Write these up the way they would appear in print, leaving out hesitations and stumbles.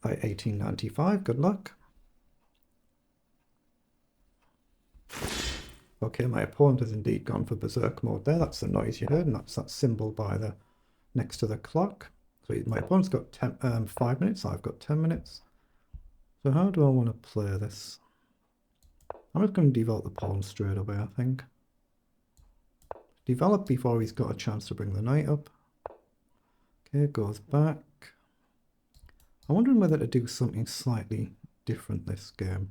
by 1895. Good luck. Okay, my opponent has indeed gone for berserk mode there. That's the noise you heard, and that's that symbol by the next to the clock. So my opponent's got 5 minutes, I've got 10 minutes. So how do I want to play this? I'm just going to develop the pawn straight away, I think. Develop before he's got a chance to bring the knight up. Okay, goes back. I'm wondering whether to do something slightly different this game.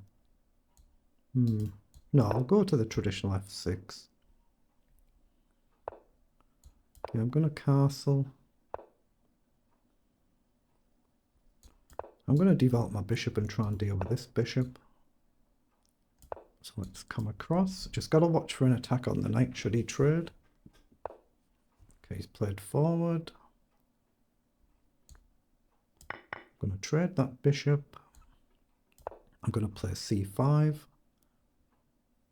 No, I'll go to the traditional f6. Okay, I'm going to castle. I'm going to develop my bishop and try and deal with this bishop. So let's come across. Just got to watch for an attack on the knight should he trade. Okay, he's played forward. I'm going to trade that bishop. I'm going to play c5.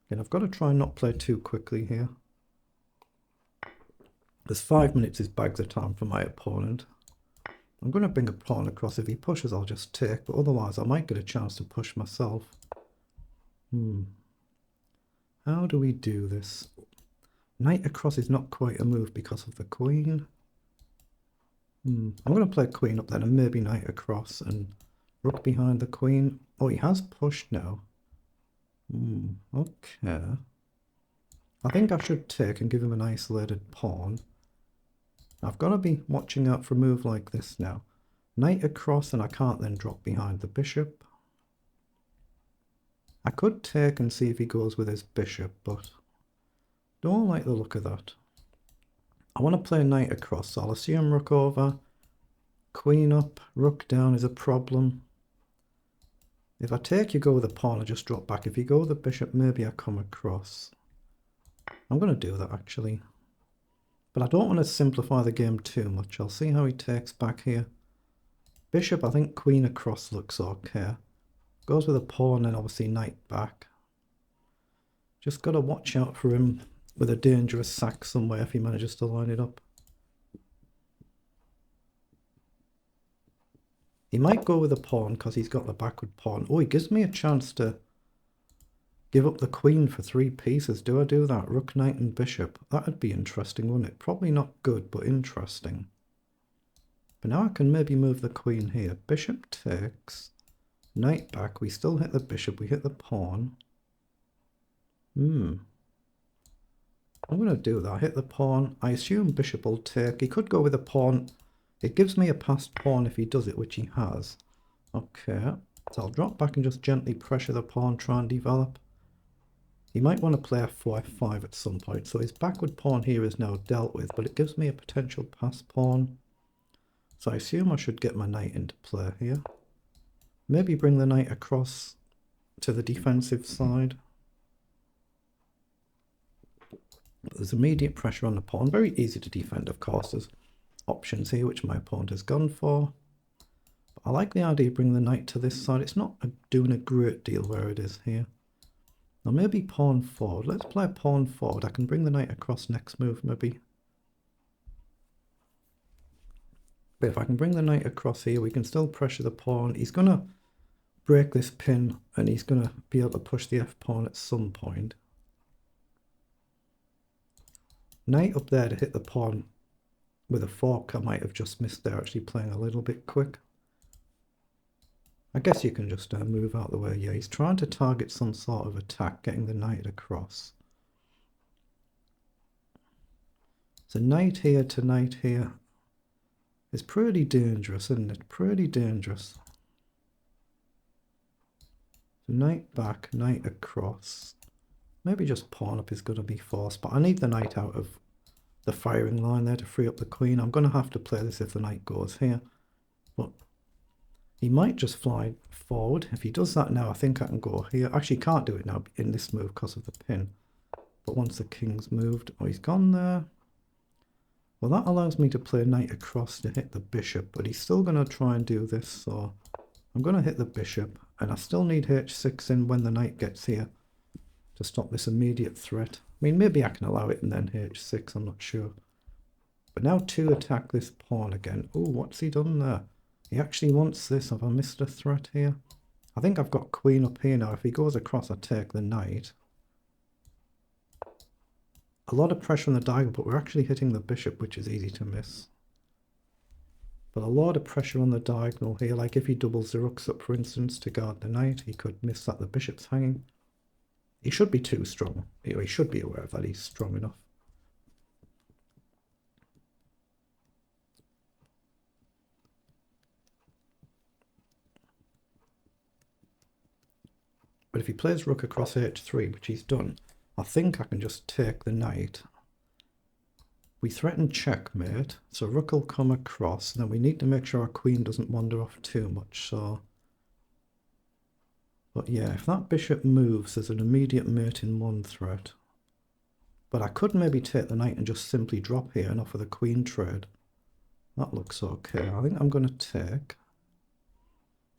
Again, I've got to try and not play too quickly here. There's 5 minutes is bags of time for my opponent. I'm going to bring a pawn across. If he pushes, I'll just take, but otherwise I might get a chance to push myself. How do we do this? Knight across is not quite a move because of the queen. I'm going to play queen up then and maybe knight across and rook behind the queen. Oh, he has pushed now. Okay. I think I should take and give him an isolated pawn. I've got to be watching out for a move like this now. Knight across and I can't then drop behind the bishop. I could take and see if he goes with his bishop, but don't like the look of that. I want to play knight across, so I'll assume rook over. Queen up, rook down is a problem. If I take, you go with a pawn, I just drop back. If you go with the bishop, maybe I come across. I'm going to do that actually. But I don't want to simplify the game too much. I'll see how he takes back here. Bishop, I think queen across looks okay. Goes with a pawn and obviously knight back. Just got to watch out for him with a dangerous sack somewhere if he manages to line it up. He might go with a pawn because he's got the backward pawn. Oh, he gives me a chance to give up the queen for 3 pieces. Do I do that? Rook, knight and bishop. That would be interesting, wouldn't it? Probably not good, but interesting. But now I can maybe move the queen here. Bishop takes. Knight back. We still hit the bishop. We hit the pawn. I'm going to do that. Hit the pawn. I assume bishop will take. He could go with a pawn. It gives me a passed pawn if he does it, which he has. Okay. So I'll drop back and just gently pressure the pawn, try and develop. He might want to play f4, f5 at some point. So his backward pawn here is now dealt with, but it gives me a potential passed pawn. So I assume I should get my knight into play here. Maybe bring the knight across to the defensive side. But there's immediate pressure on the pawn. Very easy to defend, of course. There's options here, which my opponent has gone for. But I like the idea of bringing the knight to this side. It's not doing a great deal where it is here. Now maybe pawn forward. Let's play pawn forward. I can bring the knight across next move, maybe. But if I can bring the knight across here, we can still pressure the pawn. He's going to break this pin and he's going to be able to push the f-pawn at some point. Knight up there to hit the pawn with a fork. I might have just missed there, actually playing a little bit quick. I guess you can just move out the way. Yeah, he's trying to target some sort of attack, getting the knight across. So knight here to knight here is pretty dangerous, isn't it? Pretty dangerous. So knight back, knight across. Maybe just pawn up is going to be forced, but I need the knight out of the firing line there to free up the queen. I'm going to have to play this if the knight goes here. But he might just fly forward. If he does that now, I think I can go here. Actually, can't do it now in this move because of the pin. But once the king's moved, oh, he's gone there. Well, that allows me to play knight across to hit the bishop, but he's still going to try and do this. So I'm going to hit the bishop, and I still need h6 in when the knight gets here to stop this immediate threat. I mean, maybe I can allow it and then h6, I'm not sure. But now to attack this pawn again. Oh, what's he done there? He actually wants this. Have I missed a threat here? I think I've got queen up here now. If he goes across, I take the knight. A lot of pressure on the diagonal, but we're actually hitting the bishop, which is easy to miss. But a lot of pressure on the diagonal here. Like if he doubles the rooks up, for instance, to guard the knight, he could miss that the bishop's hanging. He should be too strong. He should be aware of that. He's strong enough. But if he plays rook across h3, which he's done, I think I can just take the knight. We threaten checkmate, so rook will come across, and then we need to make sure our queen doesn't wander off too much, so... But yeah, if that bishop moves, there's an immediate mate in one threat. But I could maybe take the knight and just simply drop here and offer the queen trade. That looks okay. I think I'm going to take...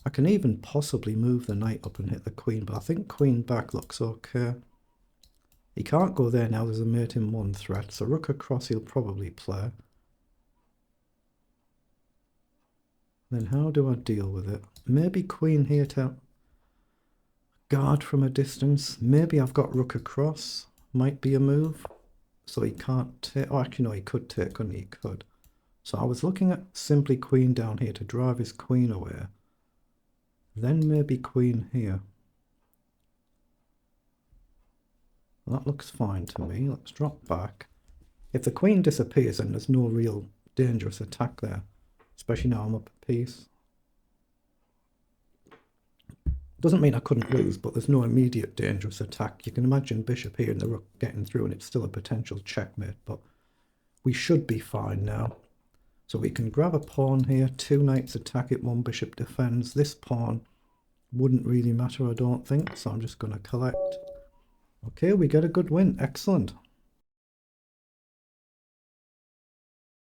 I can even possibly move the knight up and hit the queen, but I think queen back looks okay. He can't go there now, there's a mate in one threat, so rook across he'll probably play. Then how do I deal with it? Maybe queen here to guard from a distance. Maybe I've got rook across, might be a move. So he can't take, oh actually no, he could take, couldn't he? He could. So I was looking at simply queen down here to drive his queen away. Then maybe queen here. That looks fine to me. Let's drop back. If the queen disappears, then there's no real dangerous attack there. Especially now I'm up a piece. Doesn't mean I couldn't lose, but there's no immediate dangerous attack. You can imagine bishop here and the rook getting through, and it's still a potential checkmate. But we should be fine now. So we can grab a pawn here. Two knights attack it, one bishop defends. This pawn wouldn't really matter, I don't think. So I'm just going to collect. Okay, we get a good win. Excellent.